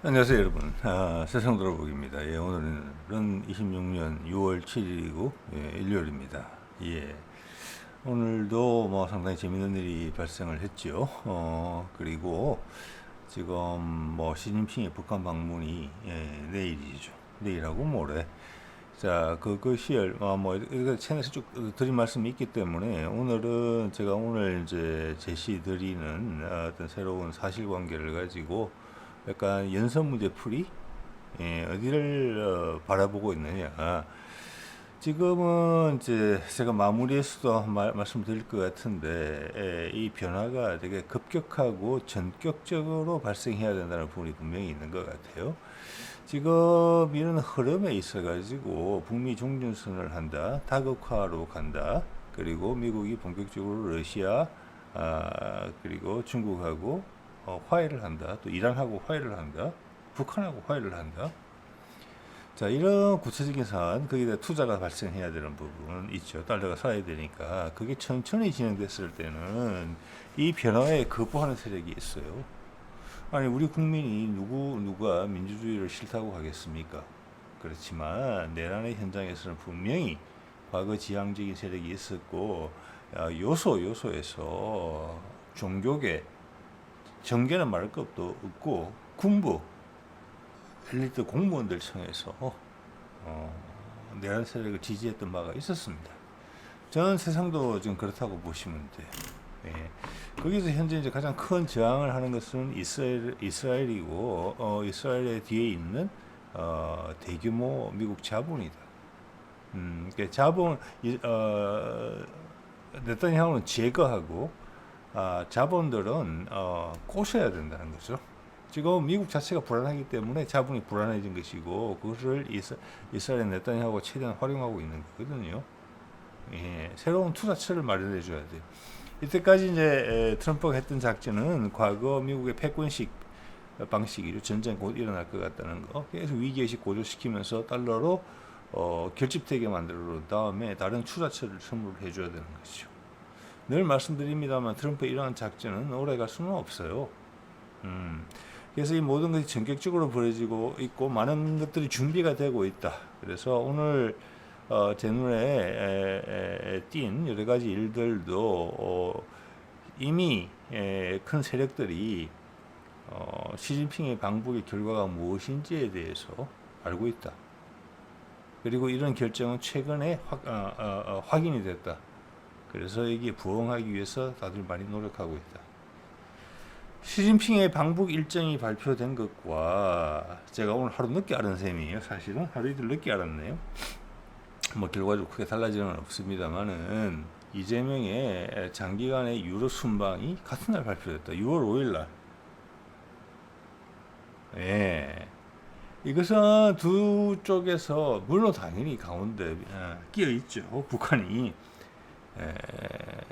안녕하세요 여러분. 세상 돌아보기입니다. 예, 오늘은 26년 6월 7일이고 일요일입니다. 예, 오늘도 뭐 상당히 재밌는 일이 발생을 했죠. 그리고 지금 뭐 시진핑의 북한 방문이 내일이죠. 내일하고 모레. 자, 그것이 뭐 이거 채널에서 쭉 드린 말씀이 있기 때문에 오늘은 제가 오늘 이제 제시 드리는 어떤 새로운 사실관계를 가지고 약간 연선 문제 풀이, 어디를 바라보고 있느냐. 지금은 이제 제가 마무리해서도 말씀드릴 것 같은데, 이 변화가 되게 급격하고 전격적으로 발생해야 된다는 부분이 분명히 있는 것 같아요. 지금 이런 흐름에 있어가지고 북미 종전선언을 한다, 다극화로 간다, 그리고 미국이 본격적으로 러시아, 그리고 중국하고 화해를 한다, 또 이란하고 화해를 한다, 북한하고 화해를 한다. 자, 이런 구체적인 사안, 거기다 투자가 발생해야 되는 부분 있죠. 달러가 살아야 되니까. 그게 천천히 진행됐을 때는 이 변화에 거부하는 세력이 있어요. 아니, 우리 국민이 누가 민주주의를 싫다고 하겠습니까? 그렇지만 내란의 현장에서는 분명히 과거 지향적인 세력이 있었고, 요소에서 종교계, 정계는 말할 것도 없고, 군부, 엘리트 공무원들 청에서 내란 세력을 지지했던 바가 있었습니다. 전 세상도 지금 그렇다고 보시면 돼요. 예. 거기서 현재 이제 가장 큰 저항을 하는 것은 이스라엘이고, 이스라엘의 뒤에 있는 대규모 미국 자본이다. 그러니까 네타냐후는 제거하고, 자본들은 꼬셔야 된다는 거죠. 지금 미국 자체가 불안하기 때문에 자본이 불안해진 것이고, 그것을 이스라엘 네타냐후가 최대한 활용하고 있는 거거든요. 예, 새로운 투자처를 마련해 줘야 돼요. 이때까지 이제 트럼프가 했던 작전은 과거 미국의 패권식 방식이죠. 전쟁 곧 일어날 것 같다는 거. 계속 위기의식 고조시키면서 달러로 결집되게 만들어 놓은 다음에 다른 투자처를 선물을 해줘야 되는 것이죠. 늘 말씀드립니다만 트럼프의 이러한 작전은 오래 갈 수는 없어요. 그래서 이 모든 것이 전격적으로 벌어지고 있고 많은 것들이 준비가 되고 있다. 그래서 오늘 제 눈에 띈 여러 가지 일들도 이미 큰 세력들이 시진핑의 방북의 결과가 무엇인지에 대해서 알고 있다. 그리고 이런 결정은 최근에 확인이 됐다. 그래서 여기에 부응하기 위해서 다들 많이 노력하고 있다. 시진핑의 방북 일정이 발표된 것과 제가 오늘 하루 늦게 알은 셈이에요. 사실은 하루 이틀 늦게 알았네요. 뭐 결과적으로 크게 달라지는 건 없습니다만은 이재명의 장기간의 유로 순방이 같은 날 발표됐다. 6월 5일 날. 예. 이것은 두 쪽에서 물론 당연히 가운데 끼어 있죠. 북한이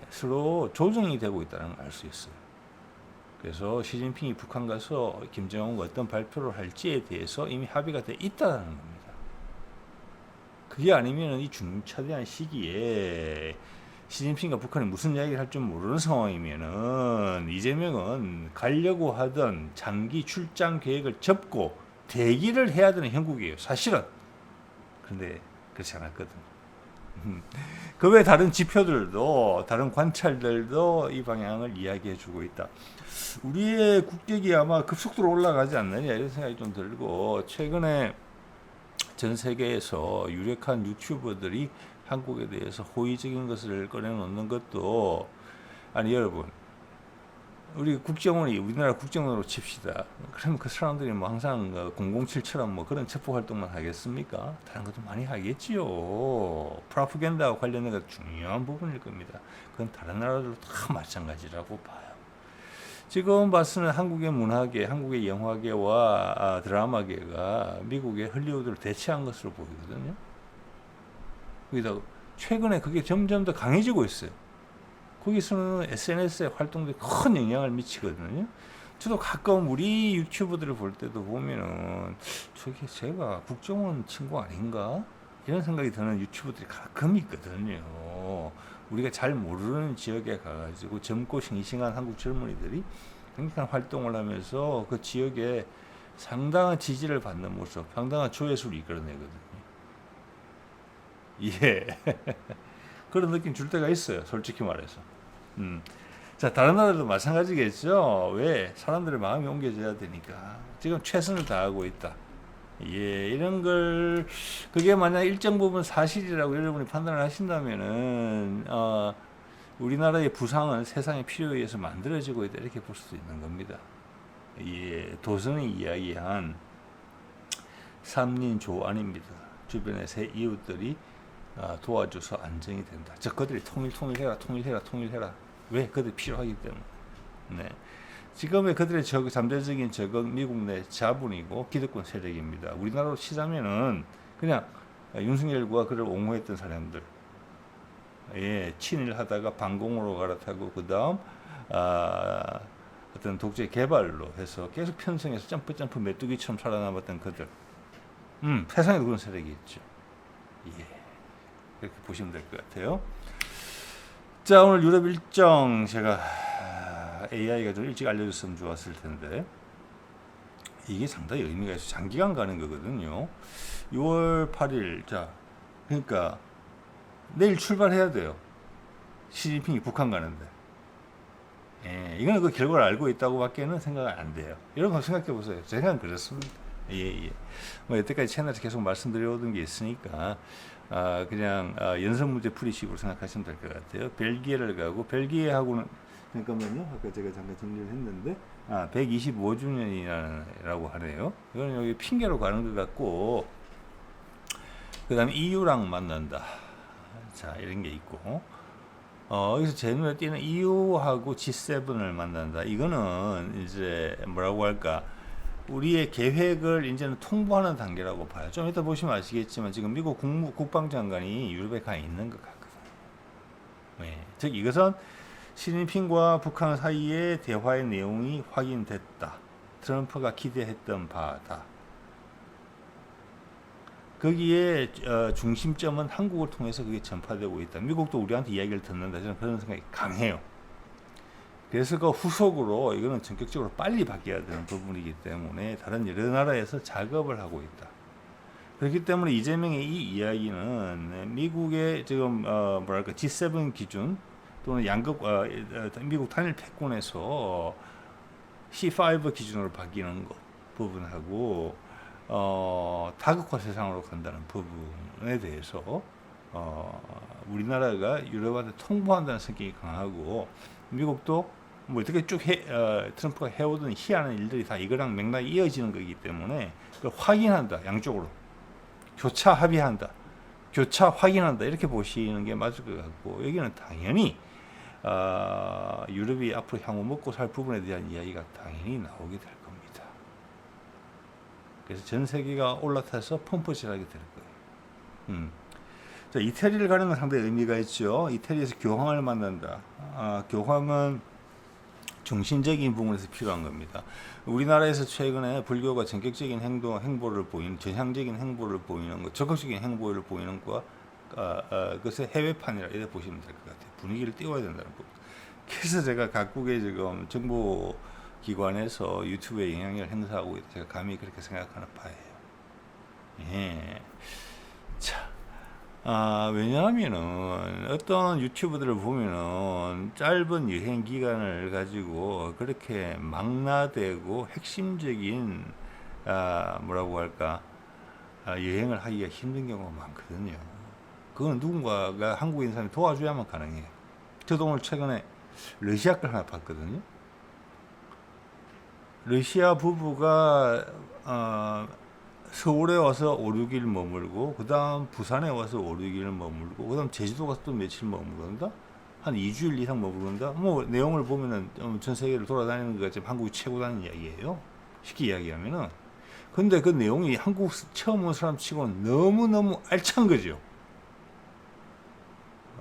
서로 조정이 되고 있다는 걸 알 수 있어요. 그래서 시진핑이 북한 가서 김정은과 어떤 발표를 할지에 대해서 이미 합의가 돼 있다는 겁니다. 그게 아니면 이 중차대한 시기에 시진핑과 북한이 무슨 이야기를 할 줄 모르는 상황이면은 이재명은 가려고 하던 장기 출장 계획을 접고 대기를 해야 되는 형국이에요. 사실은. 그런데 그렇지 않았거든요. 그 외 다른 지표들도 다른 관찰들도 이 방향을 이야기해주고 있다. 우리의 국격이 아마 급속도로 올라가지 않느냐 이런 생각이 좀 들고 최근에 전 세계에서 유력한 유튜버들이 한국에 대해서 호의적인 것을 꺼내놓는 것도 아니 여러분 우리 국정원이 우리나라 국정원으로 칩시다. 그러면 그 사람들이 뭐 항상 007처럼 뭐 그런 첩보 활동만 하겠습니까? 다른 것도 많이 하겠지요. 프로파간다와 관련된 것 중요한 부분일 겁니다. 그건 다른 나라들도 다 마찬가지라고 봐요. 지금 봤을 한국의 문화계, 한국의 영화계와 드라마계가 미국의 헐리우드를 대체한 것으로 보이거든요. 거기다 최근에 그게 점점 더 강해지고 있어요. 거기서는 SNS의 활동들이 큰 영향을 미치거든요. 저도 가끔 우리 유튜버들을 볼 때도 보면은 저게 제가 국정원 친구 아닌가? 이런 생각이 드는 유튜버들이 가끔 있거든요. 우리가 잘 모르는 지역에 가가지고 젊고 싱싱한 한국 젊은이들이 굉장한 활동을 하면서 그 지역에 상당한 지지를 받는 모습, 상당한 조회수를 이끌어내거든요. 예. 그런 느낌 줄 때가 있어요. 솔직히 말해서. 자, 다른 나라도 마찬가지겠죠. 왜? 사람들의 마음이 옮겨져야 되니까. 지금 최선을 다하고 있다. 예, 이런 걸, 그게 만약 일정 부분 사실이라고 여러분이 판단을 하신다면은, 우리나라의 부상은 세상의 필요에 의해서 만들어지고 있다. 이렇게 볼 수도 있는 겁니다. 예, 도선이 이야기한 삼린조안입니다. 주변의 새 이웃들이 도와줘서 안정이 된다. 즉 그들이 통일해라. 왜? 그들이 필요하기 때문에. 네. 지금의 그들의 잠재적인 적은 미국 내 자본이고 기득권 세력입니다. 우리나라로 치자면은 그냥 윤석열과 그를 옹호했던 사람들, 예, 친일하다가 반공으로 갈아타고 그 다음 어떤 독재 개발로 해서 계속 편성해서 점프 메뚜기처럼 살아남았던 그들, 세상에도 그런 세력이 있죠. 예, 이렇게 보시면 될 것 같아요. 자, 오늘 유럽 일정 제가 AI가 좀 일찍 알려줬으면 좋았을 텐데 이게 상당히 의미가 있어. 장기간 가는 거거든요. 6월 8일, 자, 그러니까 내일 출발해야 돼요. 시진핑이 북한 가는데. 예, 이거는 그 결과를 알고 있다고밖에는 생각 안 돼요. 이런 거 생각해 보세요. 제 생각은 그렇습니다. 예. 뭐 여태까지 채널에서 계속 말씀드려오던 게 있으니까 그냥 연습 문제 풀이식으로 생각하시면 될 것 같아요. 벨기에를 가고, 벨기에하고는 잠깐만요. 아까 제가 잠깐 정리를 했는데 125주년이라고 하네요. 이거는 여기 핑계로 가는 것 같고, 그 다음에 EU랑 만난다. 자, 이런 게 있고, 여기서 제 눈에 띄는 EU하고 G7을 만난다. 이거는 이제 뭐라고 할까, 우리의 계획을 이제는 통보하는 단계라고 봐요. 좀 이따 보시면 아시겠지만 지금 미국 국방장관이 유럽에 가 있는 것 같거든요. 네. 즉 이것은 시진핑과 북한 사이의 대화의 내용이 확인됐다. 트럼프가 기대했던 바다. 거기에 중심점은 한국을 통해서 그게 전파되고 있다. 미국도 우리한테 이야기를 듣는다. 저는 그런 생각이 강해요. 그래서 그 후속으로 이거는 전격적으로 빨리 바뀌어야 되는 부분이기 때문에 다른 여러 나라에서 작업을 하고 있다. 그렇기 때문에 이재명의 이 이야기는 미국의 지금 뭐랄까 G7 기준 또는 양극 미국 단일 패권에서 C5 기준으로 바뀌는 것 부분하고 다극화 세상으로 간다는 부분에 대해서 우리나라가 유럽한테 통보한다는 성격이 강하고, 미국도 뭐 어떻게 쭉 트럼프가 해오던 희한한 일들이 다 이거랑 맥락이 이어지는 거기 때문에 그걸 확인한다. 양쪽으로 교차 합의한다, 교차 확인한다, 이렇게 보시는 게 맞을 것 같고, 여기는 당연히 유럽이 앞으로 향후 먹고 살 부분에 대한 이야기가 당연히 나오게 될 겁니다. 그래서 전 세계가 올라타서 펌프질하게 될 거예요. 자, 이태리를 가는 건 상당히 의미가 있죠. 이태리에서 교황을 만난다. 교황은 정신적인 부분에서 필요한 겁니다. 우리나라에서 최근에 불교가 전격적인 행보를 보이는, 전향적인 행보를 보이는 것, 적극적인 행보를 보이는 것과 그것의 해외판이라 이렇게 보시면 될 것 같아요. 분위기를 띄워야 된다는 부분. 그래서 제가 각국의 지금 정보 기관에서 유튜브에 영향력을 행사하고 있다. 제가 감히 그렇게 생각하는 바예요. 예. 자. 왜냐하면은 어떤 유튜브들을 보면은 짧은 여행 기간을 가지고 그렇게 망라되고 핵심적인 뭐라고 할까 여행을 하기가 힘든 경우가 많거든요. 그건 누군가가 한국인 사람이 도와줘야만 가능해요. 저도 오늘 최근에 러시아 걸 하나 봤거든요. 러시아 부부가 서울에 와서 5, 6일 머물고, 그 다음 부산에 와서 5, 6일 머물고, 그 다음 제주도 가서 또 며칠 머무른다? 한 2주일 이상 머무른다? 뭐, 내용을 보면은 전 세계를 돌아다니는 거가 지금 한국이 최고다는 이야기예요. 쉽게 이야기하면은. 근데 그 내용이 한국 처음 온 사람 치고는 너무너무 알찬 거죠.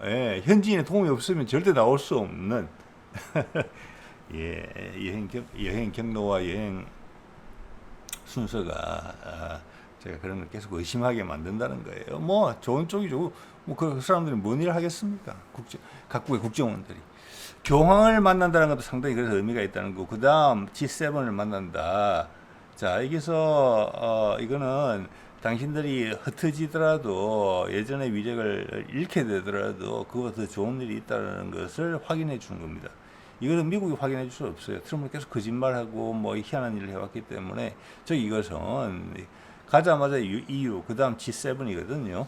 예, 현지인의 도움이 없으면 절대 나올 수 없는, 예, 여행 경로와 여행 순서가 제가 그런 걸 계속 의심하게 만든다는 거예요. 뭐 좋은 쪽이죠. 뭐 그 사람들이 뭔 일을 하겠습니까? 각국의 국정원들이 교황을 만난다는 것도 상당히 그래서 의미가 있다는 거. 그 다음 G7을 만난다. 자, 여기서 이거는 당신들이 흩어지더라도 예전의 위력을 잃게 되더라도 그보다 더 좋은 일이 있다는 것을 확인해 주는 겁니다. 이거는 미국이 확인해 줄 수 없어요. 트럼프는 계속 거짓말하고 뭐 희한한 일을 해왔기 때문에 이것은 가자마자 EU 그 다음 G7이거든요.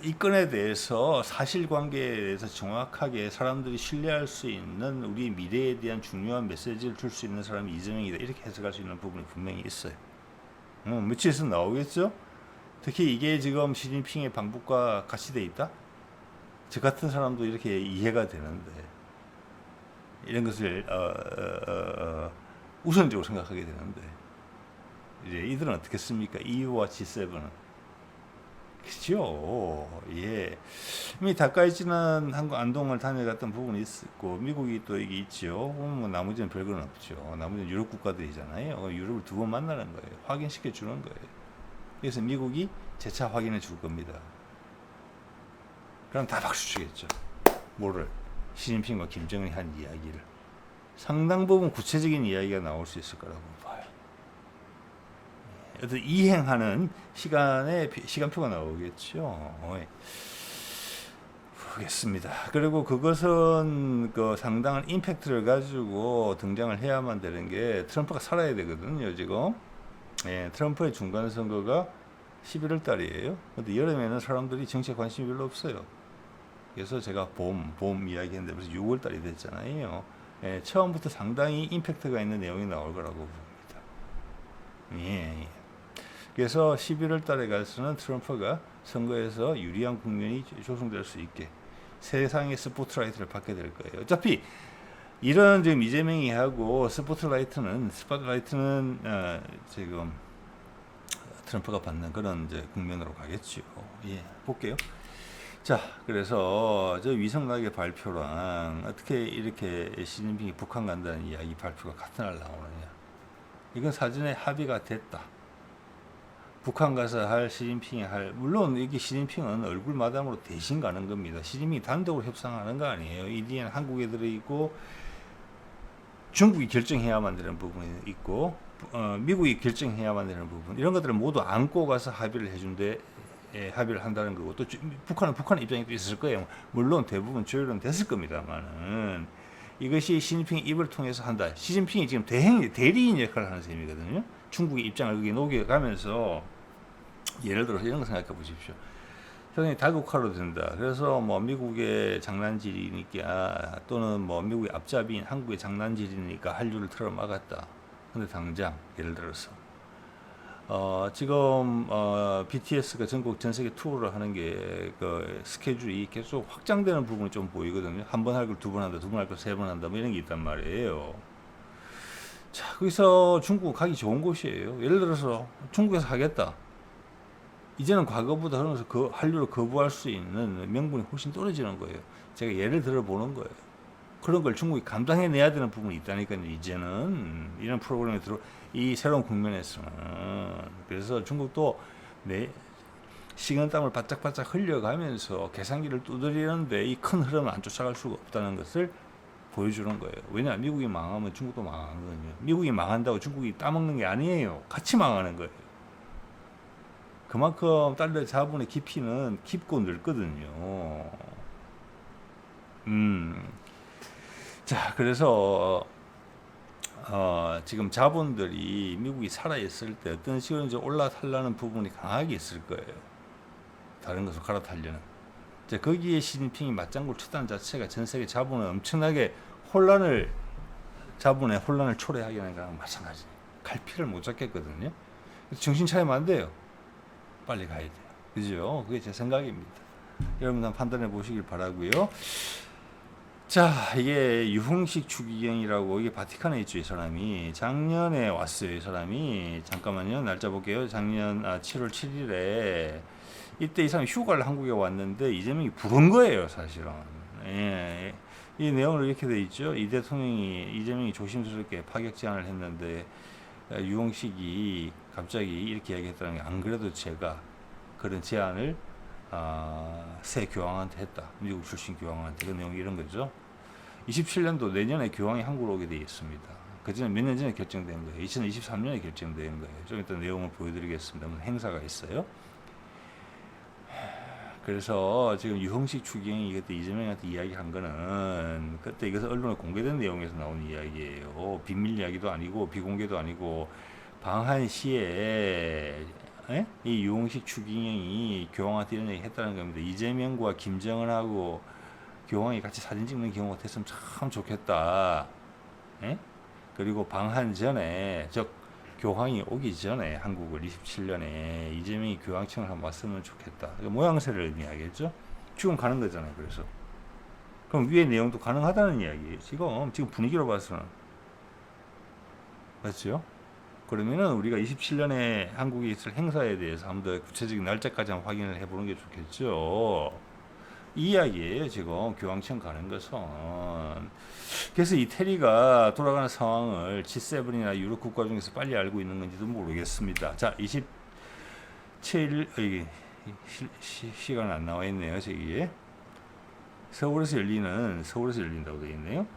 이 건에 대해서 사실관계에 대해서 정확하게 사람들이 신뢰할 수 있는 우리 미래에 대한 중요한 메시지를 줄 수 있는 사람이 이재명이다, 이렇게 해석할 수 있는 부분이 분명히 있어요. 며칠 있으면 나오겠죠. 특히 이게 지금 시진핑의 방북과 같이 돼 있다. 저 같은 사람도 이렇게 이해가 되는데 이런 것을 우선적으로 생각하게 되는데 이제 이들은 어떻겠습니까? EU와 G7은 그죠. 예. 이미 다카이치는 한국 안동을 다녀갔던 부분이 있고 미국이 또 이게 있죠. 뭐 나머지는 별거는 없죠. 나머지는 유럽 국가들이잖아요. 유럽을 두 번 만나는 거예요. 확인시켜 주는 거예요. 그래서 미국이 재차 확인해 줄 겁니다. 그럼 다 박수 치겠죠. 뭐를? 시진핑과 김정은이 한 이야기를. 상당 부분 구체적인 이야기가 나올 수 있을 거라고 봐요. 어떤 이행하는 시간표가 나오겠죠. 보겠습니다. 그리고 그것은 그 상당한 임팩트를 가지고 등장을 해야만 되는 게 트럼프가 살아야 되거든요. 지금 트럼프의 중간 선거가 11월 달이에요. 근데 여름에는 사람들이 정치에 관심이 별로 없어요. 그래서 제가 봄 이야기했는데 벌써 6월 달이 됐잖아요. 처음부터 상당히 임팩트가 있는 내용이 나올 거라고 봅니다. 예. 그래서 11월 달에 가서는 트럼프가 선거에서 유리한 국면이 조성될 수 있게 세상의 스포트라이트를 받게 될 거예요. 어차피 이런 지금 이재명이 하고 스포트라이트는 지금 트럼프가 받는 그런 이제 국면으로 가겠죠. 예, 볼게요. 자, 그래서 저 위성락의 발표랑 어떻게 이렇게 시진핑이 북한 간다는 이야기 발표가 같은 날 나오느냐. 이건 사전에 합의가 됐다. 북한 가서 할 시진핑이 물론 이게 시진핑은 얼굴 마담으로 대신 가는 겁니다. 시진핑이 단독으로 협상하는 거 아니에요. 이 뒤에는 한국에 들어있고 중국이 결정해야만 되는 부분이 있고 미국이 결정해야만 되는 부분, 이런 것들을 모두 안고 가서 합의를 해준대. 합의를 한다는 거고, 또 북한의 입장이 또 있을 거예요. 물론 대부분 조율은 됐을 겁니다만은 이것이 시진핑 입을 통해서 한다. 시진핑이 지금 대리인 역할을 하는 셈이거든요. 중국의 입장을 여기 녹여가면서 예를 들어서 이런 거 생각해 보십시오. 세상이 다국화로 된다. 그래서 뭐 미국의 장난질이니까 또는 뭐 미국의 앞잡이인 한국의 장난질이니까 한류를 틀어 막았다. 근데 당장 예를 들어서 지금 BTS가 전국 전 세계 투어를 하는 게 그 스케줄이 계속 확장되는 부분이 좀 보이거든요. 한 번 할 걸 두 번 한다, 두 번 할 걸 세 번 한다, 뭐 이런 게 있단 말이에요. 자, 거기서 중국 가기 좋은 곳이에요. 예를 들어서 중국에서 하겠다. 이제는 과거보다 그러면서 그 한류를 거부할 수 있는 명분이 훨씬 떨어지는 거예요. 제가 예를 들어 보는 거예요. 그런 걸 중국이 감당해내야 되는 부분이 있다니까요. 이제는 이런 프로그램에 이 새로운 국면에서는. 그래서 중국도 식은땀을 바짝바짝 흘려가면서 계산기를 두드리는데 이 큰 흐름을 안 쫓아갈 수가 없다는 것을 보여주는 거예요. 왜냐하면 미국이 망하면 중국도 망하거든요. 미국이 망한다고 중국이 따먹는 게 아니에요. 같이 망하는 거예요. 그만큼 달러 자본의 깊이는 깊고 넓거든요. 자, 그래서 지금 자본들이 미국이 살아있을 때 어떤 식으로 이제 올라타려는 부분이 강하게 있을 거예요. 다른 것을 갈아타려는. 거기에 시진핑이 맞장구를 쳤다는 자체가 전 세계 자본을 엄청나게 자본의 혼란을 초래하게 하는 거랑 마찬가지. 갈피를 못 잡겠거든요. 정신 차리면 안 돼요. 빨리 가야 돼요. 그죠? 그게 제 생각입니다. 여러분 한번 판단해 보시길 바라고요. 자, 이게 유흥식 추기경이라고, 이게 바티칸에 있죠. 이 사람이 작년에 왔어요. 이 사람이 잠깐만요, 날짜 볼게요. 작년 7월 7일에 이때 이 사람이 휴가를 한국에 왔는데 이재명이 부른 거예요, 사실은. 예, 이 내용을 이렇게 돼 있죠. 이재명이 조심스럽게 파격 제안을 했는데 유흥식이 갑자기 이렇게 이야기했다는 게, 안 그래도 제가 그런 제안을 새 교황한테 했다. 미국 출신 교황한테. 그 내용이 이런 거죠. 27년도 내년에 교황이 한국으로 오게 되어 있습니다. 그전에 몇 년 전에 결정된 거예요. 2023년에 결정된 거예요. 좀 이따 내용을 보여드리겠습니다. 행사가 있어요. 그래서 지금 유흥식 추경이 그때 이재명한테 이야기한 거는 그때 이것은 언론에 공개된 내용에서 나온 이야기예요. 비밀 이야기도 아니고 비공개도 아니고 방한시에 이 유흥식 추경이 교황한테 이런 얘기 했다는 겁니다. 이재명과 김정은하고 교황이 같이 사진 찍는 경우가 됐으면 참 좋겠다. 그리고 방한 전에 즉 교황이 오기 전에 한국을 27년에 이재명이 교황청을 한번 왔으면 좋겠다. 모양새를 의미하겠죠. 지금 가는 거잖아요. 그래서 그럼 위의 내용도 가능하다는 이야기예요. 지금 분위기로 봐서는 맞죠? 그러면은 우리가 27년에 한국에 있을 행사에 대해서 한번 더 구체적인 날짜까지 한번 확인을 해보는 게 좋겠죠. 이 이야기예요. 지금 교황청 가는 것은. 그래서 이태리가 돌아가는 상황을 G7이나 유럽 국가 중에서 빨리 알고 있는 건지도 모르겠습니다. 자, 27일 이게 시간 안 나와 있네요. 저기에 서울에서 열린다고 되어 있네요.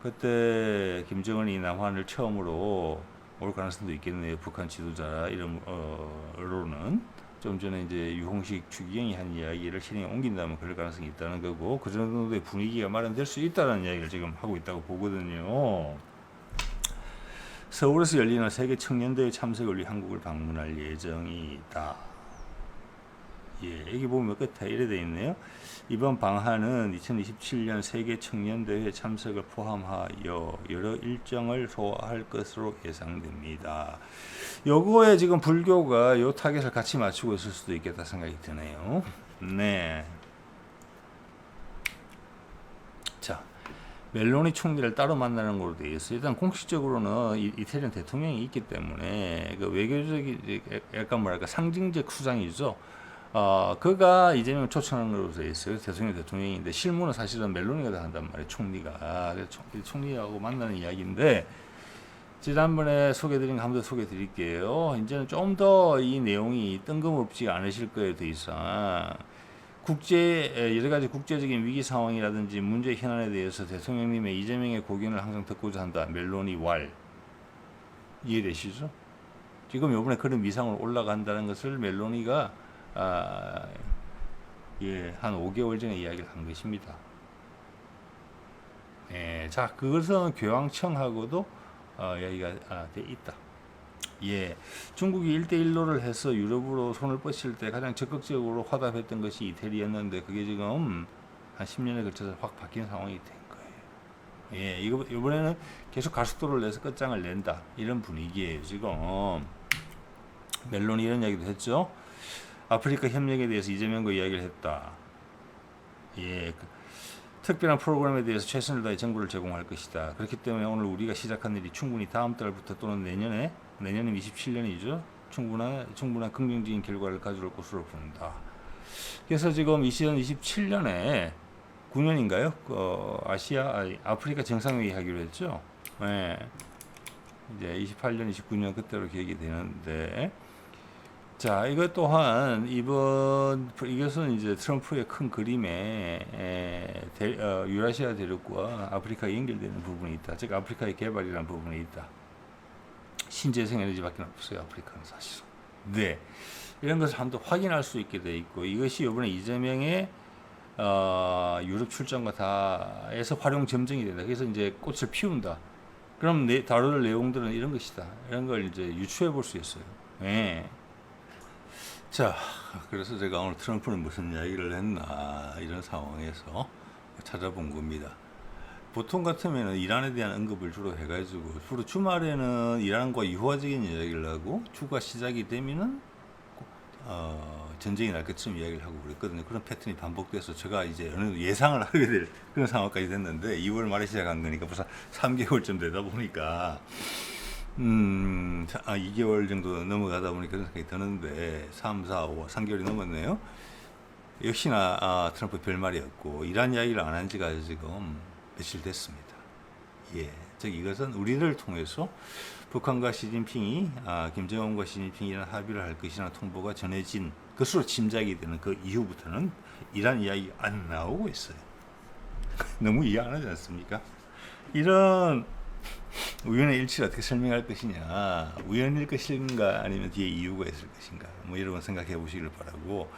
그때 김정은이 남한을 처음으로 올 가능성도 있겠네요. 북한 지도자 이름으로는. 좀 전에 이제 유흥식 추기경이 한 이야기를 실행에 옮긴다면 그럴 가능성이 있다는 거고 그 정도의 분위기가 마련될 수 있다는 이야기를 지금 하고 있다고 보거든요. 서울에서 열리는 세계 청년대회 참석을 위해 한국을 방문할 예정이다. 여기 보면 끝에 이래 돼 있네요. 이번 방한은 2027년 세계 청년대회 참석을 포함하여 여러 일정을 소화할 것으로 예상됩니다. 요거에 지금 불교가 요 타겟을 같이 맞추고 있을 수도 있겠다 생각이 드네요. 네. 자, 멜로니 총리를 따로 만나는 걸로 되어 있어요. 일단 공식적으로는 이태리는 대통령이 있기 때문에 그 외교적인 약간 뭐랄까 상징적 수장이죠. 그가 이재명 초청한 걸로 되어 있어요. 대통령인데 실무는 사실은 멜로니가 다 한단 말이에요. 총리가. 총리하고 만나는 이야기인데 지난번에 소개드린 거 한 번 더 소개드릴게요. 이제는 좀 더 이 내용이 뜬금없지 않으실 거예요. 더 이상 여러 가지 국제적인 위기 상황이라든지 문제 현안에 대해서 대통령님의 이재명의 고견을 항상 듣고자 한다. 멜로니 왈 이해되시죠? 지금 이번에 그런 위상으로 올라간다는 것을 멜로니가 한 5개월 전에 이야기를 한 것입니다. 자, 그것은 교황청하고도 이야기가 돼 있다. 중국이 1대1로를 해서 유럽으로 손을 뻗칠 때 가장 적극적으로 화답했던 것이 이태리였는데 그게 지금 한 10년에 걸쳐서 확 바뀐 상황이 된 거예요. 이번에는 계속 가속도를 내서 끝장을 낸다. 이런 분위기예요. 지금 멜론이 이런 이야기도 했죠. 아프리카 협력에 대해서 이재명과 이야기를 했다. 특별한 프로그램에 대해서 최선을 다해 정보를 제공할 것이다. 그렇기 때문에 오늘 우리가 시작한 일이 충분히 다음 달부터 또는 내년이면 27년이죠. 충분한 긍정적인 결과를 가져올 것으로 본다. 그래서 지금 2027년에 9년인가요? 아프리카 정상회의 하기로 했죠. 이제 28년, 29년 그때로 계획이 되는데, 자, 이것 또한 이것은 이제 트럼프의 큰 그림에 유라시아 대륙과 아프리카 연결되는 부분이 있다. 즉 아프리카의 개발이라는 부분이 있다. 신재생 에너지밖에 없어요. 아프리카는 사실은. 네, 이런 것을 한번 확인할 수 있게 돼 있고 이것이 이번에 이재명의 유럽 출장과 다에서 활용 점정이 된다. 그래서 이제 꽃을 피운다. 그럼 다룰 내용들은 이런 것이다. 이런 걸 이제 유추해 볼 수 있어요. 자, 그래서 제가 오늘 트럼프는 무슨 이야기를 했나 이런 상황에서 찾아본 겁니다. 보통 같으면 이란에 대한 언급을 주로 해가지고 주로 주말에는 이란과 유화적인 이야기를 하고 주가 시작이 되면은 전쟁이 날 것처럼 이야기를 하고 그랬거든요. 그런 패턴이 반복돼서 제가 이제 어느 정도 예상을 하게 될 그런 상황까지 됐는데 2월 말에 시작한 거니까 벌써 3개월쯤 되다 보니까 2개월 정도 넘어가다 보니 그런 생각이 드는데 3, 4, 5, 3개월이 넘었네요. 역시나 트럼프 별말이었고 이란 이야기를 안 한 지가 지금 며칠 됐습니다. 즉 이것은 우리를 통해서 북한과 시진핑이 김정은과 시진핑이라는 합의를 할 것이라는 통보가 전해진 것으로 짐작이 되는 그 이후부터는 이란 이야기 안 나오고 있어요. 너무 이해 안 하지 않습니까? 이런 우연의 일치를 어떻게 설명할 것이냐, 우연일 것인가 아니면 뒤에 이유가 있을 것인가, 뭐 여러분 생각해 보시길 바라고.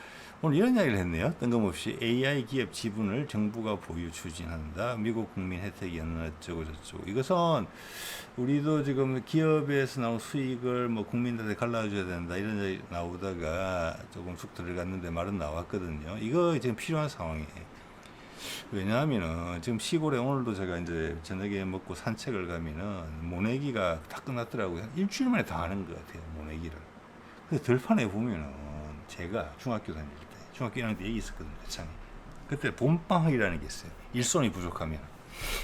오늘 이런 이야기를 했네요. 뜬금없이 AI 기업 지분을 정부가 보유 추진한다. 미국 국민 혜택이 어쩌고 저쩌고. 이것은 우리도 지금 기업에서 나온 수익을 뭐 국민들한테 갈라줘야 된다 이런 얘기 나오다가 조금 쑥 들어갔는데 말은 나왔거든요. 이거 지금 필요한 상황이에요. 왜냐하면은 지금 시골에 오늘도 제가 이제 저녁에 먹고 산책을 가면은 모내기가 다 끝났더라고요. 일주일 만에 다 하는 것 같아요, 모내기를. 그래서 들판에 보면은 제가 중학교 다닐 때, 중학교 1학년 때 여기 있었거든요, 대창에. 그때 봄방학이라는 게 있어요. 일손이 부족하면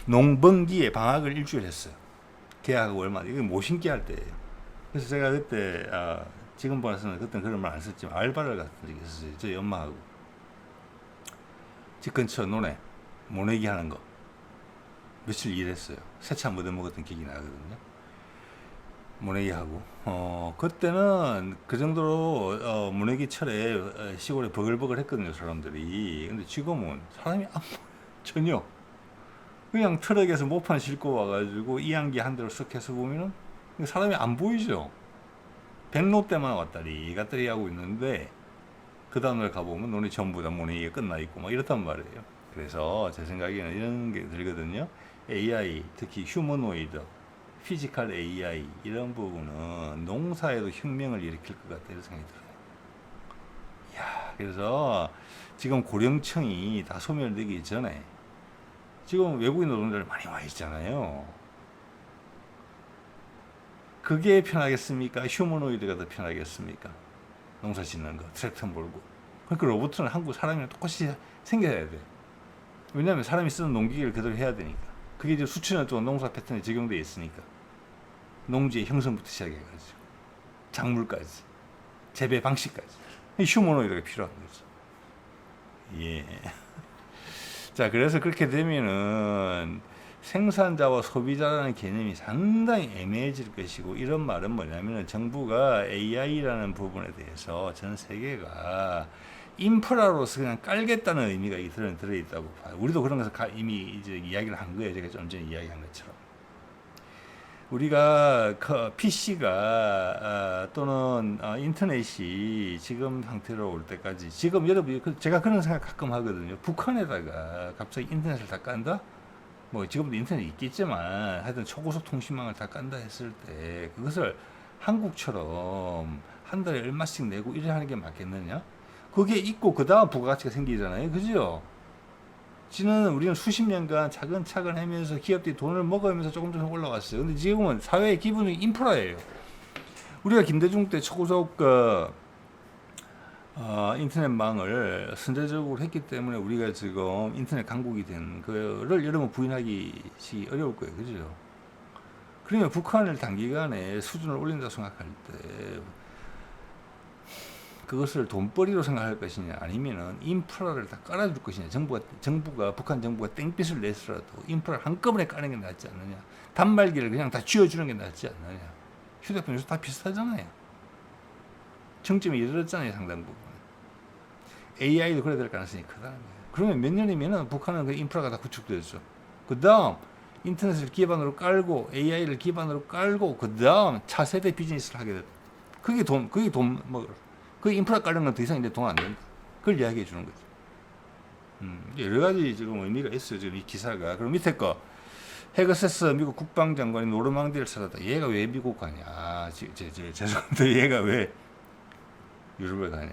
농번기에 방학을 일주일 했어요. 계약하고 얼마, 이게 모신기 할 때예요. 그래서 제가 그때 지금 봐서는 그때는 그런 말 안 썼지만 알바를 갔던 적이 있었어요. 저희 엄마하고 집 근처 논에 모내기 하는 거 며칠 일했어요. 세차 묻어 먹었던 기억이 나거든요. 모내기 하고 그때는 그 정도로 모내기 철에 시골에 버글버글 했거든요, 사람들이. 근데 지금은 사람이 전혀 그냥 트럭에서 모판 싣고 와가지고 이안기 한 대로 쓱 해서 보면은 사람이 안 보이죠. 백로 때만 왔다리 갔다리 하고 있는데 그 다음날 가보면 논이 전부 다 모내기가 끝나 있고 막 이렇단 말이에요. 그래서 제 생각에는 이런 게 들거든요. AI, 특히 휴머노이드, 피지컬 AI 이런 부분은 농사에도 혁명을 일으킬 것 같다 이런 생각이 들어요. 이야, 그래서 지금 고령층이 다 소멸되기 전에 지금 외국인 노동자들 많이 와 있잖아요. 그게 편하겠습니까? 휴머노이드가 더 편하겠습니까? 농사 짓는 거, 트랙터 몰고. 그러니까 로봇은 한국 사람이랑 똑같이 생겨야 돼. 왜냐하면 사람이 쓰는 농기계를 그대로 해야 되니까. 그게 이제 수천 년 동안 농사 패턴에 적용되어 있으니까. 농지의 형성부터 시작해가지고 작물까지, 재배 방식까지. 휴머노이드가 필요한 거죠. 예. 자, 그래서 그렇게 되면은 생산자와 소비자라는 개념이 상당히 애매해질 것이고, 이런 말은 뭐냐면은 정부가 AI라는 부분에 대해서 전 세계가 인프라로서 그냥 깔겠다는 의미가 들어있다고 봐요. 우리도 그런 것을 이미 이제 이야기를 한 거예요. 제가 좀 전에 이야기한 것처럼. 우리가 PC가 또는 인터넷이 지금 상태로 올 때까지, 지금 여러분 제가 그런 생각 가끔 하거든요. 북한에다가 갑자기 인터넷을 다 깐다? 뭐 지금도 인터넷 있겠지만 하여튼 초고속 통신망을 다 깐다 했을 때 그것을 한국처럼 한 달에 얼마씩 내고 이래 하는 게 맞겠느냐? 그게 있고 그 다음 부가가치가 생기잖아요. 그죠? 우리는 수십 년간 차근차근 하면서 기업들이 돈을 먹으면서 조금 올라갔어요. 근데 지금은 사회의 기본적인 인프라예요. 우리가 김대중 때 초고속 인터넷망을 선제적으로 했기 때문에 우리가 지금 인터넷 강국이 된 거를 여러분 부인하기 어려울 거예요. 그죠? 그러면 북한을 단기간에 수준을 올린다고 생각할 때 그것을 돈벌이로 생각할 것이냐, 아니면은 인프라를 다 깔아줄 것이냐. 북한 정부가 땡빛을 내서라도 인프라를 한꺼번에 까는 게 낫지 않느냐. 단말기를 그냥 다 쥐어주는 게 낫지 않느냐. 휴대폰 요새 다 비슷하잖아요. 정점에 이르렀잖아요, 상당 부분. AI도 그래야 될 가능성이 크다는 거예요. 그러면 몇 년이면은 북한은 그 인프라가 다 구축되죠. 그 다음 인터넷을 기반으로 깔고 AI를 기반으로 깔고 그 다음 차세대 비즈니스를 하게 돼. 그 인프라 깔는 건 더 이상 이제 돈 안 된다. 그걸 이야기해 주는 거죠. 여러 가지 지금 의미가 있어요, 지금 이 기사가. 그럼 밑에 거. 헤그세스 미국 국방장관이 노르망디를 찾았다. 얘가 왜 미국 가냐. 죄송합니다. 얘가 왜 유럽을 가냐.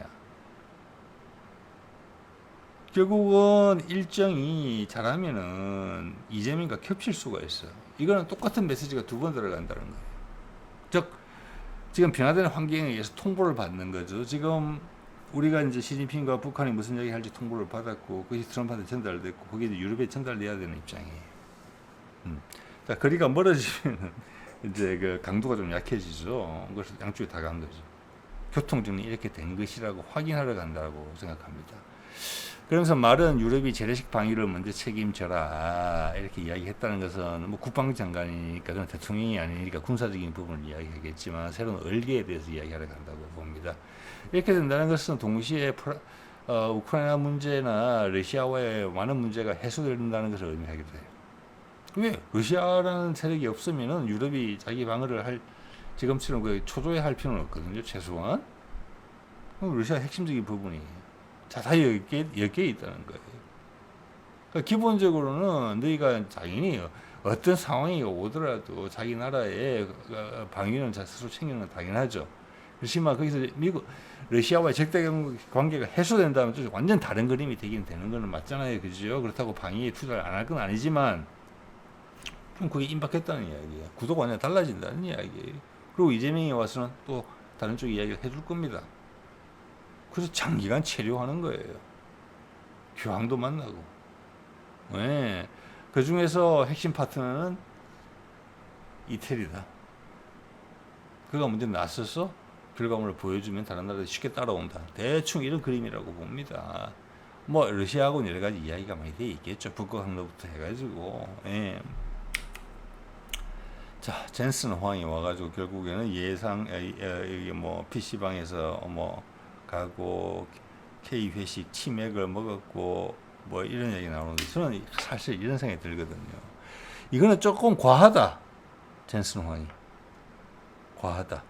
결국은 일정이 잘하면은 이재명과 겹칠 수가 있어요. 이거는 똑같은 메시지가 두 번 들어간다는 거예요. 즉, 지금 변화되는 환경에 의해서 통보를 받는 거죠. 지금 우리가 이제 시진핑과 북한이 무슨 얘기 할지 통보를 받았고, 그것이 트럼프한테 전달됐고, 그게 이제 유럽에 전달돼야 되는 입장이에요. 자, 거리가 멀어지면 이제 그 강도가 좀 약해지죠. 그것을 양쪽에 다 간 거죠. 교통정리 이렇게 된 것이라고 확인하러 간다고 생각합니다. 그러면서 말은 유럽이 재래식 방위를 먼저 책임져라 이렇게 이야기했다는 것은 뭐 국방장관이니까 저는 대통령이 아니니까 군사적인 부분을 이야기하겠지만 새로운 얼개에 대해서 이야기하러 간다고 봅니다. 이렇게 된다는 것은 동시에 우크라이나 문제나 러시아와의 많은 문제가 해소된다는 것을 의미하기도 해요. 왜 러시아라는 세력이 없으면은 유럽이 자기 방어를 할 지금처럼 그 초조해 할 필요는 없거든요. 최소한. 그럼 러시아 핵심적인 부분이 다 엮여 있다는 거예요. 그러니까 기본적으로는 너희가 당연히 어떤 상황이 오더라도 자기 나라의 방위는 스스로 챙기는 건 당연하죠. 그렇지만 거기서 러시아와의 적대 관계가 해소된다면 또 완전 다른 그림이 되긴 되는 거는 맞잖아요. 그죠? 그렇다고 방위에 투자를 안 할 건 아니지만 좀 그게 임박했다는 이야기예요. 구도가 완전 달라진다는 이야기예요. 그리고 이재명이 와서는 또 다른 쪽 이야기를 해줄 겁니다. 그래서 장기간 체류하는 거예요. 교황도 만나고. 네. 그 중에서 핵심 파트너는 이태리다. 그가 먼저 나서서 결과물을 보여주면 다른 나라들이 쉽게 따라온다. 대충 이런 그림이라고 봅니다. 뭐 러시아하고는 여러 가지 이야기가 많이 돼 있겠죠. 북극 항로부터 해가지고. 예. 자, 젠슨 황이 와가지고 결국에는 이게 뭐 PC방에서 뭐 가고 K 회식 치맥을 먹었고 뭐 이런 얘기 나오는데 저는 사실 이런 생각이 들거든요. 이거는 조금 과하다. 젠슨 황이 과하다.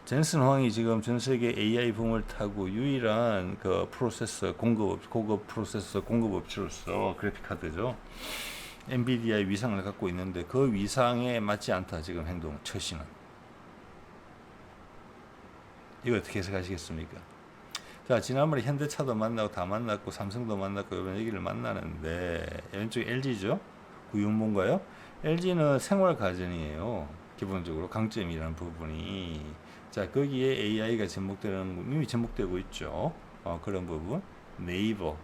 젠슨 황이 지금 전 세계 AI 붐을 타고 유일한 그 고급 프로세서 공급 업체로서 그래픽 카드죠. 엔비디아의 위상을 갖고 있는데 그 위상에 맞지 않다. 지금 처신은. 이거 어떻게 해석하시겠습니까? 자, 지난번에 현대차도 만나고 다 만났고 삼성도 만났고 이런 얘기를 만나는데 왼쪽 LG죠? 구윤본가요? LG는 생활 가전이에요. 기본적으로 강점이라는 부분이. 자, 거기에 AI가 접목되는 이미 접목되고 있죠. 그런 부분. 네이버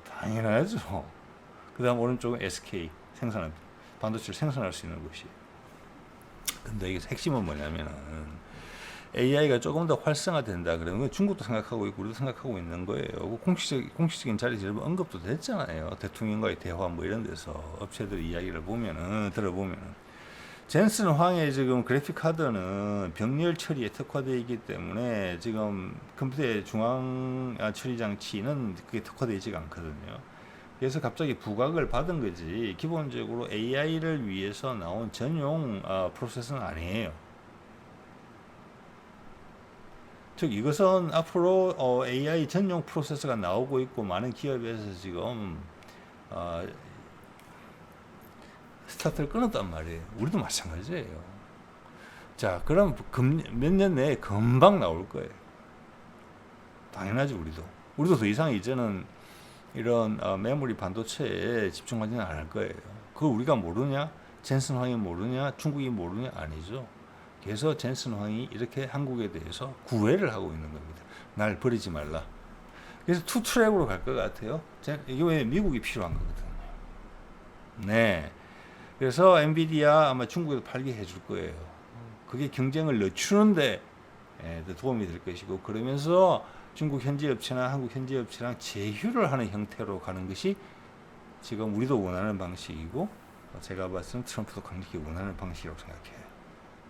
당연하죠. 그 다음 오른쪽은 SK 반도체를 생산할 수 있는 곳이. 근데 이게 핵심은 뭐냐면은 AI가 조금 더 활성화된다 그러면 중국도 생각하고 있고 우리도 생각하고 있는 거예요. 공식적인 자리에서 여러분 언급도 됐잖아요. 대통령과의 대화 뭐 이런 데서 업체들 이야기를 들어보면은 젠슨 황의 지금 그래픽 카드는 병렬 처리에 특화되어 있기 때문에 지금 컴퓨터의 중앙 처리 장치는 그게 특화되어 있지가 않거든요. 그래서 갑자기 부각을 받은 거지 기본적으로 AI를 위해서 나온 전용 프로세서는 아니에요. 즉 이것은 앞으로 AI 전용 프로세서가 나오고 있고 많은 기업에서 지금 스타트를 끊었단 말이에요. 우리도 마찬가지예요. 자, 그럼 몇 년 내에 금방 나올 거예요. 당연하지. 우리도 더 이상 이제는 이런 메모리 반도체에 집중하지는 않을 거예요. 그거 우리가 모르냐? 젠슨 황이 모르냐? 중국이 모르냐? 아니죠. 그래서 젠슨 황이 이렇게 한국에 대해서 구애를 하고 있는 겁니다. 날 버리지 말라. 그래서 투 트랙으로 갈 것 같아요. 이게 왜 미국이 필요한 거거든요. 네. 그래서 엔비디아 아마 중국에도 팔게 해줄 거예요. 그게 경쟁을 늦추는데 도움이 될 것이고 그러면서 중국 현지 업체나 한국 현지 업체랑 제휴를 하는 형태로 가는 것이 지금 우리도 원하는 방식이고 제가 봤을 때는 트럼프도 강력히 원하는 방식이라고 생각해요.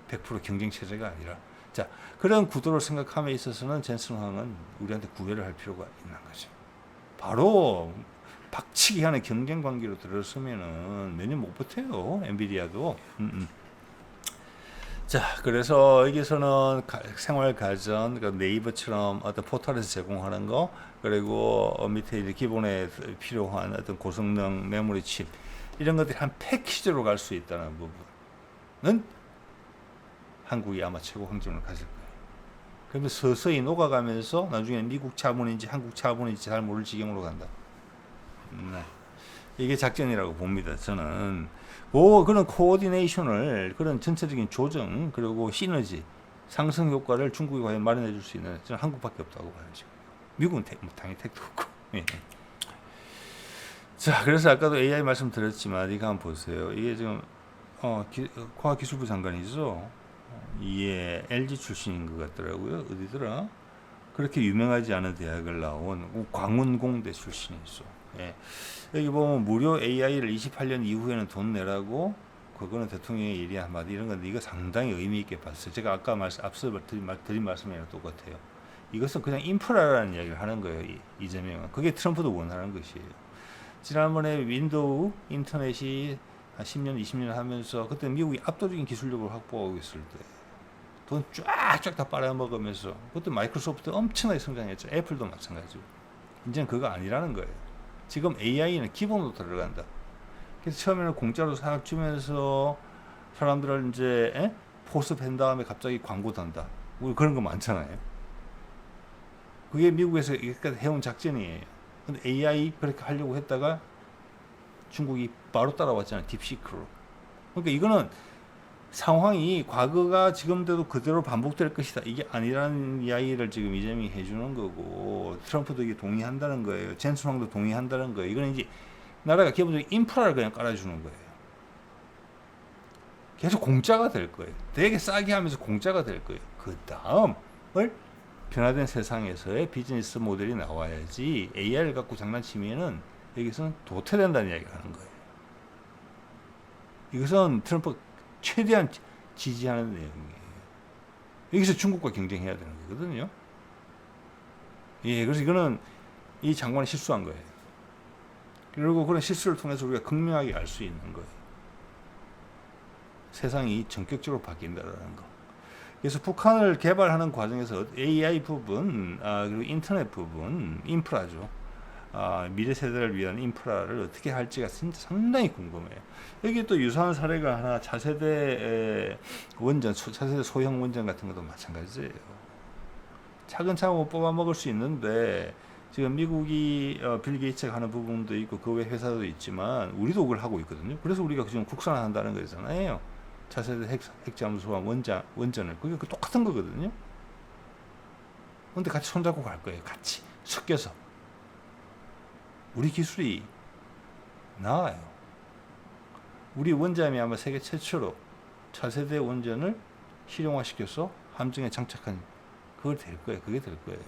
100% 경쟁 체제가 아니라. 자, 그런 구도를 생각함에 있어서는 젠슨 황은 우리한테 구애를 할 필요가 있는 거죠. 바로 박치기 하는 경쟁 관계로 들어서면은 몇 년 못 버텨요. 엔비디아도. 자, 그래서 여기서는 생활 가전, 그러니까 네이버처럼 어떤 포털에서 제공하는 거, 그리고 밑에 이제 기본에 필요한 어떤 고성능 메모리 칩 이런 것들이 한 패키지로 갈 수 있다는 부분은 한국이 아마 최고 황점을 가질 거예요. 그러면 서서히 녹아가면서 나중에 미국 차분인지 한국 차분인지 잘 모를 지경으로 간다. 네. 이게 작전이라고 봅니다. 저는 그런 코오디네이션을 그런 전체적인 조정 그리고 시너지 상승 효과를 중국이 과연 마련해 줄 수 있는 저는 한국밖에 없다고 봐요. 지금. 미국은 당연히 택도 없고. 예. 자, 그래서 아까도 AI 말씀드렸지만 이거 한번 보세요. 이게 지금 과학기술부 장관이죠. 이게 LG 출신인 것 같더라고요. 어디더라? 그렇게 유명하지 않은 대학을 나온 광운공대 출신이죠. 예. 여기 보면 무료 AI를 28년 이후에는 돈 내라고 그거는 대통령의 일이 한마디 이런 건데 이거 상당히 의미 있게 봤어요. 제가 아까 앞서 드린 말씀이랑 똑같아요. 이것은 그냥 인프라라는 이야기를 하는 거예요. 이재명은. 그게 트럼프도 원하는 것이에요. 지난번에 윈도우 인터넷이 한 10년, 20년 하면서 그때 미국이 압도적인 기술력을 확보하고 있을 때 돈 쫙쫙 다 빨아먹으면서 그때 마이크로소프트 엄청나게 성장했죠. 애플도 마찬가지고. 이제는 그거 아니라는 거예요. 지금 AI는 기본으로 들어간다. 그래서 처음에는 공짜로 싹 주면서 사람들을 이제 포스한 다음에 갑자기 광고 단다. 우리 그런 거 많잖아요. 그게 미국에서 여기까지 해온 작전이에요. 근데 AI 그렇게 하려고 했다가 중국이 바로 따라왔잖아요. 딥시크로. 그러니까 이거는 상황이 과거가 지금대로 그대로 반복될 것이다. 이게 아니라는 이야기를 지금 이재명이 해주는 거고 트럼프도 이게 동의한다는 거예요. 젠슨 황도 동의한다는 거예요. 이거는 이제 나라가 기본적으로 인프라를 그냥 깔아주는 거예요. 계속 공짜가 될 거예요. 되게 싸게 하면서 공짜가 될 거예요. 그 다음을 변화된 세상에서의 비즈니스 모델이 나와야지 AI를 갖고 장난치면은 여기서는 도태된다는 이야기를 하는 거예요. 이것은 트럼프 최대한 지지하는 내용이에요. 여기서 중국과 경쟁해야 되는 거거든요. 예, 그래서 이거는 이 장관이 실수한 거예요. 그리고 그런 실수를 통해서 우리가 극명하게 알 수 있는 거예요. 세상이 전격적으로 바뀐다라는 거. 그래서 북한을 개발하는 과정에서 AI 부분, 그리고 인터넷 부분, 인프라죠. 미래 세대를 위한 인프라를 어떻게 할지가 진짜 상당히 궁금해요. 여기 또 유사한 사례가 하나 차세대 원전, 차세대 소형 원전 같은 것도 마찬가지예요. 차근차근 뽑아 먹을 수 있는데 지금 미국이 빌 게이츠가 하는 부분도 있고 그 외 회사도 있지만 우리도 그걸 하고 있거든요. 그래서 우리가 지금 국산화한다는 거잖아요. 차세대 핵잠수함 원전을 그게 똑같은 거거든요. 근데 같이 손잡고 갈 거예요. 같이 섞여서. 우리 기술이 나아요. 우리 원잠이 아마 세계 최초로 차세대 원전을 실용화시켜서 함정에 장착한 그걸 될 거예요. 그게 될 거예요.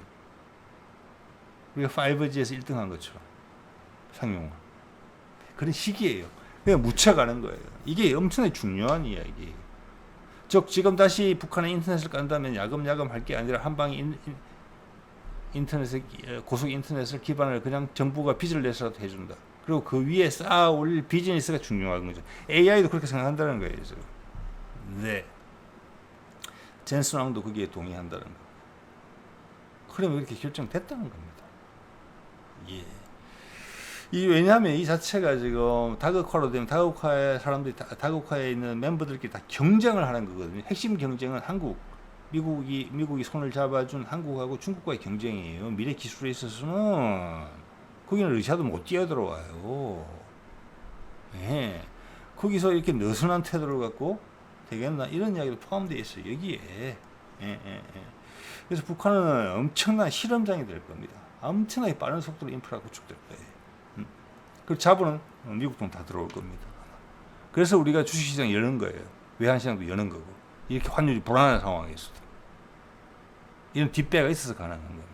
우리가 5G에서 1등한 것처럼 상용화. 그런 시기예요. 그냥 묻혀가는 거예요. 이게 엄청나게 중요한 이야기예요. 즉 지금 다시 북한에 인터넷을 깐다면 야금야금 할 게 아니라 한 방에 인터넷에 고속 인터넷을 기반을 그냥 정부가 빚을 내서라도 해준다. 그리고 그 위에 쌓아 올릴 비즈니스가 중요한 거죠. AI도 그렇게 생각한다는 거예요. 지금. 네. 젠슨 왕도 거기에 동의한다는 거. 그러면 이렇게 결정됐다는 겁니다. 예. 왜냐하면 이 자체가 지금 다극화로 되면 다극화의 사람들이 다극화에 있는 멤버들끼리 다 경쟁을 하는 거거든요. 핵심 경쟁은 미국이 손을 잡아준 한국하고 중국과의 경쟁이에요. 미래 기술에 있어서는 거기는 러시아도 못 뛰어들어와요. 예. 거기서 이렇게 느슨한 태도를 갖고 되겠나 이런 이야기도 포함되어 있어요. 여기에. 그래서 북한은 엄청난 실험장이 될 겁니다. 엄청나게 빠른 속도로 인프라가 구축될 거예요. 그 자본은 미국 돈 다 들어올 겁니다. 그래서 우리가 주식시장 여는 거예요. 외환시장도 여는 거고. 이렇게 환율이 불안한 상황에서도. 이런 뒷배가 있어서 가능한 겁니다.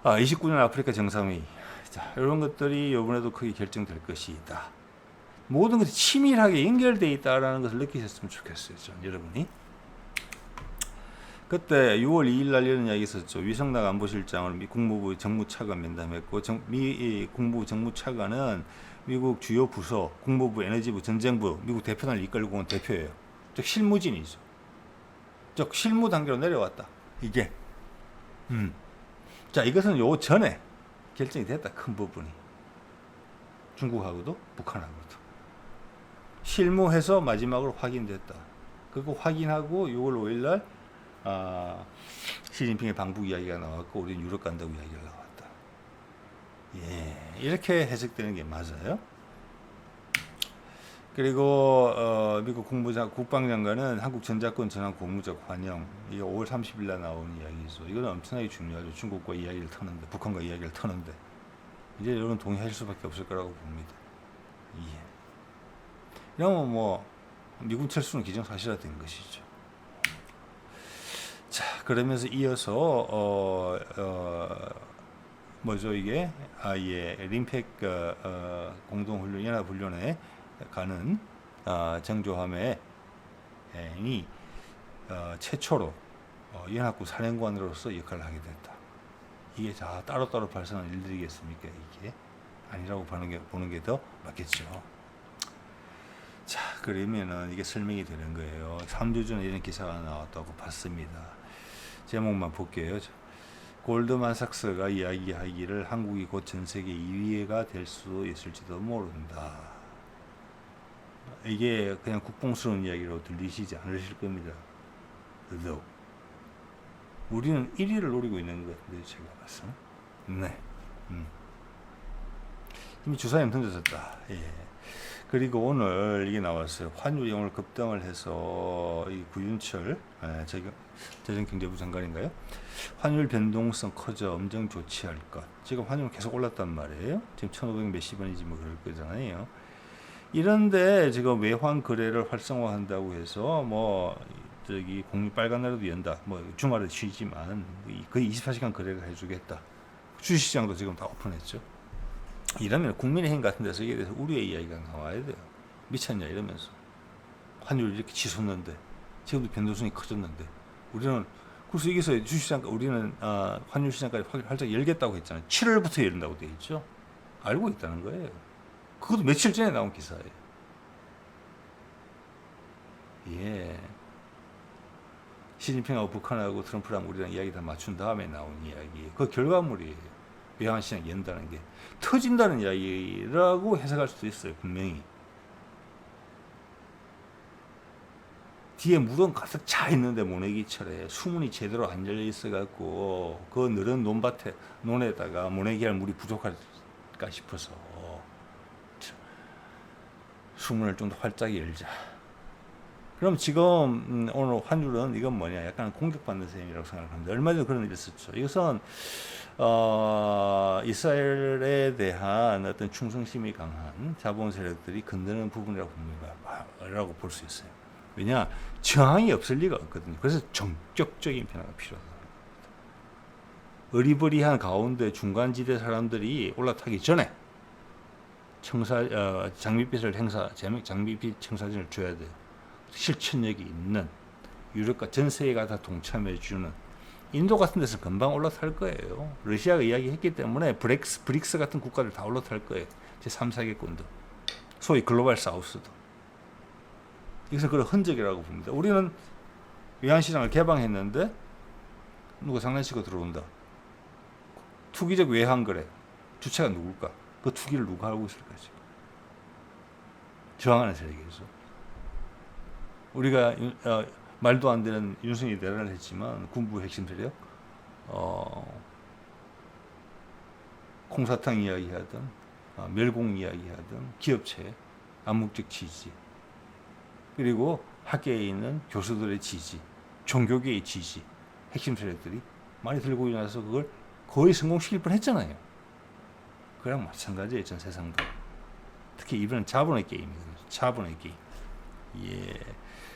29년 아프리카 정상회의. 자, 이런 것들이 이번에도 크게 결정될 것이다. 모든 것이 치밀하게 연결되어 있다는 것을 느끼셨으면 좋겠어요. 여러분이. 그때 6월 2일 날 이런 이야기 있었죠. 위성락 안보실장을 국무부 정무차관 면담했고 국무부 정무차관은 미국 주요 부서, 국무부, 에너지부, 전쟁부, 미국 대표단을 이끌고 온 대표예요. 즉 실무진이죠. 즉 실무 단계로 내려왔다. 이게. 자, 이것은 요 전에 결정이 됐다. 큰 부분이. 중국하고도 북한하고도. 실무해서 마지막으로 확인됐다. 그거 확인하고 6월 5일 날 시진핑의 방북 이야기가 나왔고 우리는 유럽 간다고 이야기가 나왔다. 예, 이렇게 해석되는 게 맞아요. 그리고 미국 국방장관은 한국 전자권 전환 고무적 환영, 이게 5월 30일 날 나오는 이야기죠. 이건 엄청나게 중요하죠. 중국과 이야기를 터는데, 북한과 이야기를 터는데 이제 여러분 동의할 수밖에 없을 거라고 봅니다. 예. 이러면 뭐 미군 철수는 기정사실화된 것이죠. 자, 그러면서 이어서 뭐죠 이게? 림팩 공동훈련 연합훈련에 가는 정조함의 최초로 연합군 사령관으로서 역할을 하게 됐다. 이게 다 따로따로 발생한 일들이겠습니까? 이게 아니라고 보는 게 더 맞겠죠. 그러면은 이게 설명이 되는 거예요. 3주 전에 이런 기사가 나왔다고 봤습니다. 제목만 볼게요. 골드만삭스가 이야기하기를 한국이 곧 전 세계 2위가 될 수 있을지도 모른다. 이게 그냥 국뽕스러운 이야기로 들리시지 않으실 겁니다. 더더욱 우리는 1위를 노리고 있는 것 같은데 제가 봤어. 네. 이미 주사위는 던져졌다. 예. 그리고 오늘 이게 나왔어요. 환율이 오늘 급등을 해서 이 구윤철 재정경제부 장관인가요? 환율 변동성 커져 엄청 좋지 할 것. 지금 환율은 계속 올랐단 말이에요. 지금 1,500 몇십 원이지 뭐 그럴 거잖아요. 이런데 지금 외환 거래를 활성화한다고 해서 뭐 저기 공유 빨간 날에도 연다. 뭐 주말에 쉬지만 거의 24시간 거래를 해주겠다. 주식시장도 지금 다 오픈했죠. 이러면 국민의힘 같은 데서 이에 대해서 우려의 이야기가 나와야 돼요. 미쳤냐 이러면서 환율 이렇게 치솟는데 지금도 변동성이 커졌는데 우리는 그래서 여기서 주식시장 우리는 환율 시장까지 활짝 열겠다고 했잖아요. 7월부터 열린다고 돼 있죠. 알고 있다는 거예요. 그것도 며칠 전에 나온 기사예요. 예. 시진핑하고 북한하고 트럼프랑 우리랑 이야기 다 맞춘 다음에 나온 이야기. 그 결과물이에요. 외환시장 연다는 게 터진다는 이야기라고 해석할 수도 있어요. 분명히 뒤에 물은 가득 차 있는데 모내기철에 수문이 제대로 안 열려 있어 갖고 그 느른 논에다가 모내기할 물이 부족할까 싶어서 수문을 좀 더 활짝 열자. 그럼 지금 오늘 환율은 이건 뭐냐? 약간 공격받는 셈이라고 생각합니다. 얼마 전에 그런 일이 있었죠. 이것은 이스라엘에 대한 어떤 충성심이 강한 자본 세력들이 건드는 부분이라고 볼 수 있어요. 왜냐? 저항이 없을 리가 없거든요. 그래서 전격적인 변화가 필요하다. 어리버리한 가운데 중간지대 사람들이 올라타기 전에 장밋빛 청사진을 줘야 돼요. 실천력이 있는 유럽과 전 세계가 다 동참해주는 인도 같은 데서 금방 올라탈 거예요. 러시아가 이야기했기 때문에 브릭스 같은 국가들 다 올라탈 거예요. 제3, 4개권도 소위 글로벌 사우스도. 이것은 그런 흔적이라고 봅니다. 우리는 외환시장을 개방했는데 누가 장난치고 들어온다. 투기적 외환거래 주체가 누굴까? 그 투기를 누가 하고 있을까? 저항하는 세력에서. 우리가 말도 안 되는 윤석열이 내란을 했지만 군부 핵심 세력 콩사탕 이야기하든 멸공 이야기하든 기업체 암묵적 지지 그리고 학계에 있는 교수들의 지지 종교계의 지지 핵심 세력들이 많이 들고 일어나서 그걸 거의 성공시킬 뻔했잖아요. 그랑 마찬가지예요. 전 세상도. 특히 이번엔 자본의 게임이거든요. 자본의 게임. 예.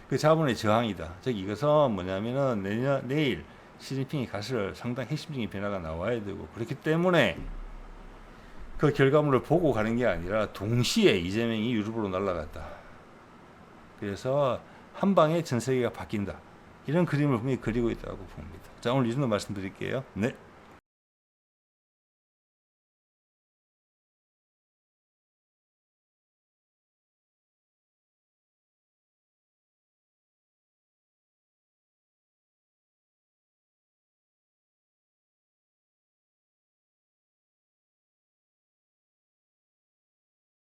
그 자본의 저항이다. 즉 이것은 뭐냐면은 내일 시진핑이 가설 상당히 핵심적인 변화가 나와야 되고 그렇기 때문에 그 결과물을 보고 가는 게 아니라 동시에 이재명이 유럽으로 날아갔다. 그래서 한 방에 전 세계가 바뀐다. 이런 그림을 분명히 그리고 있다고 봅니다. 자, 오늘 이 정도 말씀드릴게요. 네.